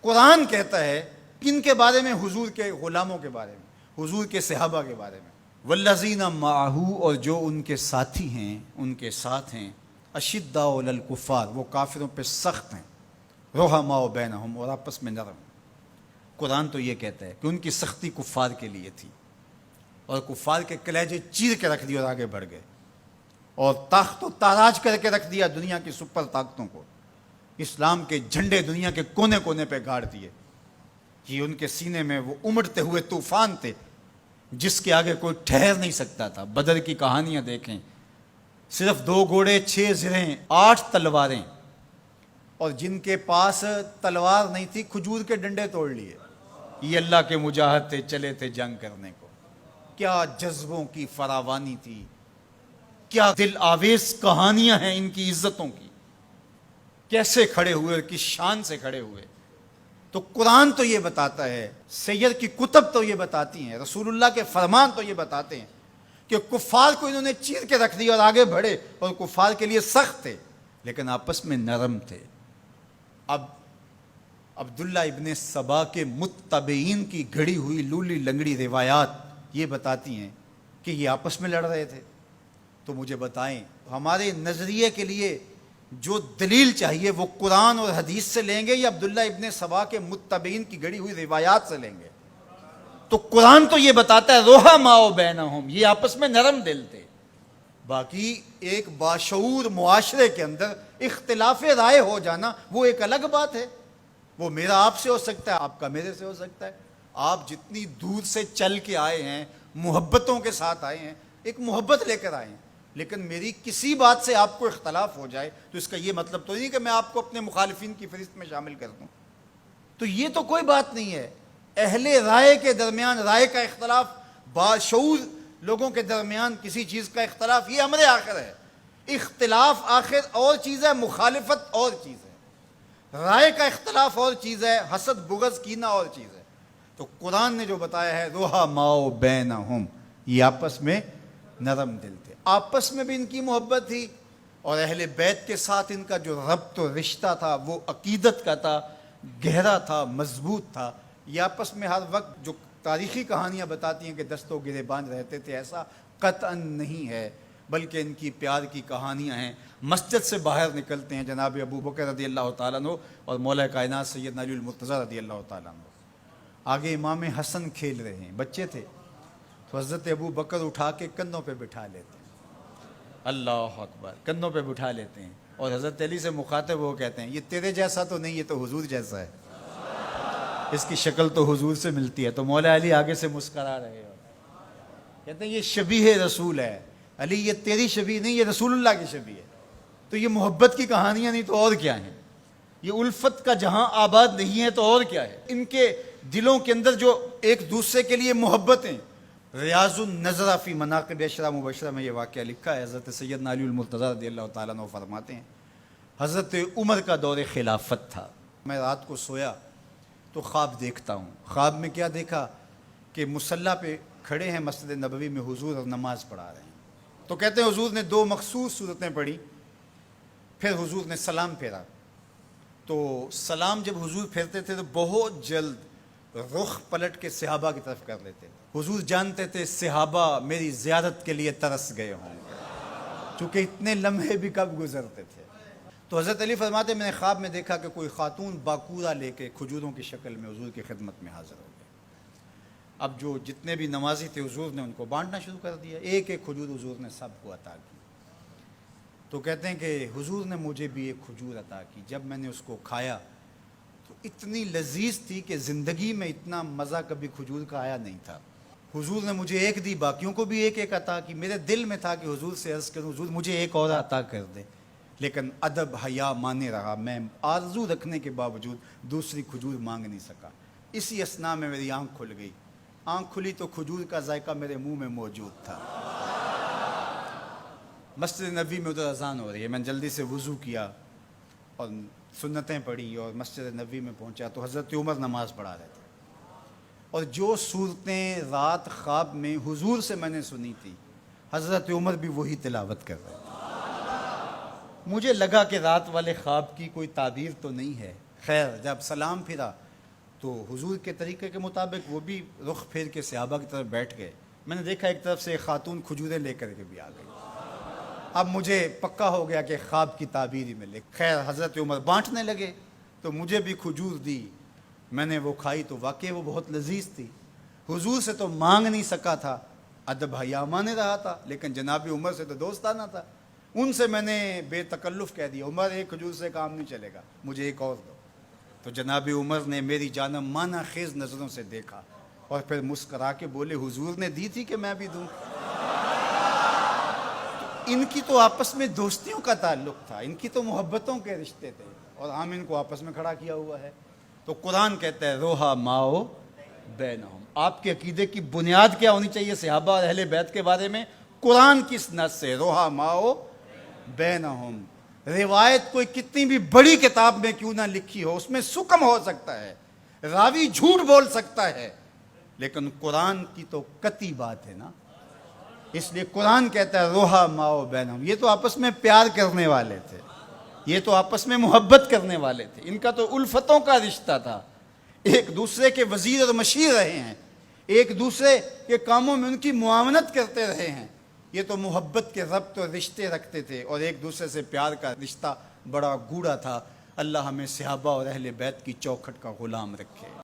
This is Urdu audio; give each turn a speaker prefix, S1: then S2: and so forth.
S1: قرآن کہتا ہے کن کے بارے میں؟ حضور کے غلاموں کے بارے میں، حضور کے صحابہ کے بارے میں۔ والذین معہ، اور جو ان کے ساتھی ہیں، ان کے ساتھ ہیں، اشداء علی الکفار، وہ کافروں پہ سخت ہیں، رحماء بینہم، اور آپس میں نرم۔ قرآن تو یہ کہتا ہے کہ ان کی سختی کفار کے لیے تھی، اور کفار کے کلیجے چیر کے رکھ دیے اور آگے بڑھ گئے، اور تاخت و تاراج کر کے رکھ دیا دنیا کی سپر طاقتوں کو، اسلام کے جھنڈے دنیا کے کونے کونے پہ گاڑ دیے۔ یہ ان کے سینے میں وہ امڑتے ہوئے طوفان تھے جس کے آگے کوئی ٹھہر نہیں سکتا تھا۔ بدر کی کہانیاں دیکھیں، صرف 2 گھوڑے، 6 زرہیں، 8 تلواریں، اور جن کے پاس تلوار نہیں تھی کھجور کے ڈنڈے توڑ لیے۔ یہ اللہ کے مجاہد تھے، چلے تھے جنگ کرنے کو۔ کیا جذبوں کی فراوانی تھی، کیا دل آویز کہانیاں ہیں ان کی عزتوں کی، کیسے کھڑے ہوئے اور کس شان سے کھڑے ہوئے۔ تو قرآن تو یہ بتاتا ہے، سید کی کتب تو یہ بتاتی ہیں، رسول اللہ کے فرمان تو یہ بتاتے ہیں کہ کفار کو انہوں نے چیر کے رکھ دیا اور آگے بڑھے، اور کفار کے لیے سخت تھے لیکن آپس میں نرم تھے۔ اب عبداللہ ابن سبا کے متبعین کی گھڑی ہوئی لولی لنگڑی روایات یہ بتاتی ہیں کہ یہ آپس میں لڑ رہے تھے۔ تو مجھے بتائیں، ہمارے نظریے کے لیے جو دلیل چاہیے وہ قرآن اور حدیث سے لیں گے یا عبداللہ ابن سبا کے متبعین کی گھڑی ہوئی روایات سے لیں گے؟ تو قرآن تو یہ بتاتا ہے رحماء بینہم، یہ آپس میں نرم دل تھے۔ باقی ایک باشعور معاشرے کے اندر اختلاف رائے ہو جانا وہ ایک الگ بات ہے، وہ میرا آپ سے ہو سکتا ہے، آپ کا میرے سے ہو سکتا ہے۔ آپ جتنی دور سے چل کے آئے ہیں، محبتوں کے ساتھ آئے ہیں، ایک محبت لے کر آئے ہیں، لیکن میری کسی بات سے آپ کو اختلاف ہو جائے تو اس کا یہ مطلب تو نہیں کہ میں آپ کو اپنے مخالفین کی فہرست میں شامل کر دوں۔ تو یہ تو کوئی بات نہیں ہے۔ اہل رائے کے درمیان رائے کا اختلاف، باشعور لوگوں کے درمیان کسی چیز کا اختلاف، یہ امر آخر ہے۔ اختلاف آخر اور چیز ہے، مخالفت اور چیز ہے، رائے کا اختلاف اور چیز ہے، حسد بغض کینہ اور چیز ہے۔ تو قرآن نے جو بتایا ہے رحماء بینہم، یہ آپس میں نرم دل تھے، آپس میں بھی ان کی محبت تھی، اور اہل بیت کے ساتھ ان کا جو ربط و رشتہ تھا وہ عقیدت کا تھا، گہرا تھا، مضبوط تھا۔ یہ آپس میں ہر وقت جو تاریخی کہانیاں بتاتی ہیں کہ دستوں گرے باندھ رہتے تھے، ایسا قطعاً نہیں ہے، بلکہ ان کی پیار کی کہانیاں ہیں۔ مسجد سے باہر نکلتے ہیں جناب ابو بکر رضی اللہ تعالیٰ عنہ اور مولا کائنات سیدنا علی المرتضیٰ رضی اللہ تعالیٰ عنہ، آگے امام حسن کھیل رہے ہیں، بچے تھے، تو حضرت ابو بکر اٹھا کے کندھوں پہ بٹھا لیتے ہیں، اللہ اکبر، کندھوں پہ بٹھا لیتے ہیں، اور حضرت علی سے مخاطب وہ کہتے ہیں یہ تیرے جیسا تو نہیں، یہ تو حضور جیسا ہے، اس کی شکل تو حضور سے ملتی ہے۔ تو مولا علی آگے سے مسکرا رہے ہو، کہتے ہیں یہ شبیہ رسول ہے، علی یہ تیری شبیہ نہیں، یہ رسول اللہ کی شبیہ ہے۔ تو یہ محبت کی کہانیاں نہیں تو اور کیا ہیں؟ یہ الفت کا جہاں آباد نہیں ہے تو اور کیا ہے؟ ان کے دلوں کے اندر جو ایک دوسرے کے لیے محبتیں۔ ریاض النظرہ فی مناقب اشرا مبشرہ میں یہ واقعہ لکھا ہے، حضرت سیدنا علی المرتضیٰ رضی اللہ تعالیٰ عنہ فرماتے ہیں حضرت عمر کا دور خلافت تھا، میں رات کو سویا تو خواب دیکھتا ہوں۔ خواب میں کیا دیکھا کہ مصلی پہ کھڑے ہیں مسجد نبوی میں حضور اور نماز پڑھا رہے ہیں۔ تو کہتے ہیں حضور نے 2 مخصوص صورتیں پڑھی، پھر حضور نے سلام پھیرا، تو سلام جب حضور پھیرتے تھے تو بہت جلد رخ پلٹ کے صحابہ کی طرف کر لیتے تھے۔ حضور جانتے تھے صحابہ میری زیارت کے لیے ترس گئے ہوں گے، چونکہ اتنے لمحے بھی کب گزرتے تھے۔ تو حضرت علی فرماتے میں نے خواب میں دیکھا کہ کوئی خاتون باکورہ لے کے کھجوروں کی شکل میں حضور کی خدمت میں حاضر ہو گئی۔ اب جو جتنے بھی نمازی تھے حضور نے ان کو بانٹنا شروع کر دیا، ایک ایک کھجور حضور نے سب کو عطا کی۔ تو کہتے ہیں کہ حضور نے مجھے بھی ایک کھجور عطا کی، جب میں نے اس کو کھایا تو اتنی لذیذ تھی کہ زندگی میں اتنا مزہ کبھی کھجور کا آیا نہیں تھا۔ حضور نے مجھے ایک دی، باقیوں کو بھی ایک ایک عطا کی۔ میرے دل میں تھا کہ حضور سے عرض کروں حضور مجھے ایک اور عطا کر دے، لیکن ادب حیا مانے رہا، میں آرزو رکھنے کے باوجود دوسری کھجور مانگ نہیں سکا۔ اسی اثناء میں میری آنکھ کھل گئی، آنکھ کھلی تو کھجور کا ذائقہ میرے منہ میں موجود تھا۔ مسجد نبوی میں ادھر اذان ہو رہی ہے، میں نے جلدی سے وضو کیا اور سنتیں پڑھی اور مسجد نبوی میں پہنچا تو حضرت عمر نماز پڑھا رہے تھے، اور جو صورتیں رات خواب میں حضور سے میں نے سنی تھی حضرت عمر بھی وہی تلاوت کر رہے تھے۔ مجھے لگا کہ رات والے خواب کی کوئی تعبیر تو نہیں ہے۔ خیر جب سلام پھرا تو حضور کے طریقے کے مطابق وہ بھی رخ پھیر کے صحابہ کی طرف بیٹھ گئے. میں نے دیکھا ایک طرف سے ایک خاتون کھجوریں لے کر کے بھی آ گئی. اب مجھے پکا ہو گیا کہ خواب کی تعبیر ہی میں لے. خیر حضرت عمر بانٹنے لگے تو مجھے بھی کھجور دی. میں نے وہ کھائی تو واقعی وہ بہت لذیذ تھی. حضور سے تو مانگ نہیں سکا تھا, ادب حیا مانے رہا تھا, لیکن جناب عمر سے تو دوستانہ تھا. ان سے میں نے بے تکلف کہہ دیا, عمر ایک کھجور سے کام نہیں چلے گا, مجھے ایک اور دو. تو جناب عمر نے میری جانب مانا خیز نظروں سے دیکھا اور پھر مسکرا کے بولے, حضور نے دی تھی کہ میں بھی دوں. ان کی تو آپس میں دوستیوں کا تعلق تھا, ان کی تو محبتوں کے رشتے تھے, اور ہم ان کو آپس میں کھڑا کیا ہوا ہے. تو قرآن کہتا ہے روحا ماؤ بینہم. آپ کے عقیدے کی بنیاد کیا ہونی چاہیے صحابہ اور اہل بیت کے بارے میں؟ قرآن کس نص سے؟ روحا ماؤ بینہم. روایت کوئی کتنی بھی بڑی کتاب میں کیوں نہ لکھی ہو, اس میں سکم ہو سکتا ہے, راوی جھوٹ بول سکتا ہے, لیکن قرآن کی تو قطعی بات ہے نا. اس لیے قرآن کہتا ہے روحا ماؤ بینہم. یہ تو آپس میں پیار کرنے والے تھے, یہ تو آپس میں محبت کرنے والے تھے, ان کا تو الفتوں کا رشتہ تھا, ایک دوسرے کے وزیر اور مشیر رہے ہیں, ایک دوسرے کے کاموں میں ان کی معاونت کرتے رہے ہیں. یہ تو محبت کے ربط اور رشتے رکھتے تھے, اور ایک دوسرے سے پیار کا رشتہ بڑا گوڑا تھا. اللہ ہمیں صحابہ اور اہل بیت کی چوکھٹ کا غلام رکھے.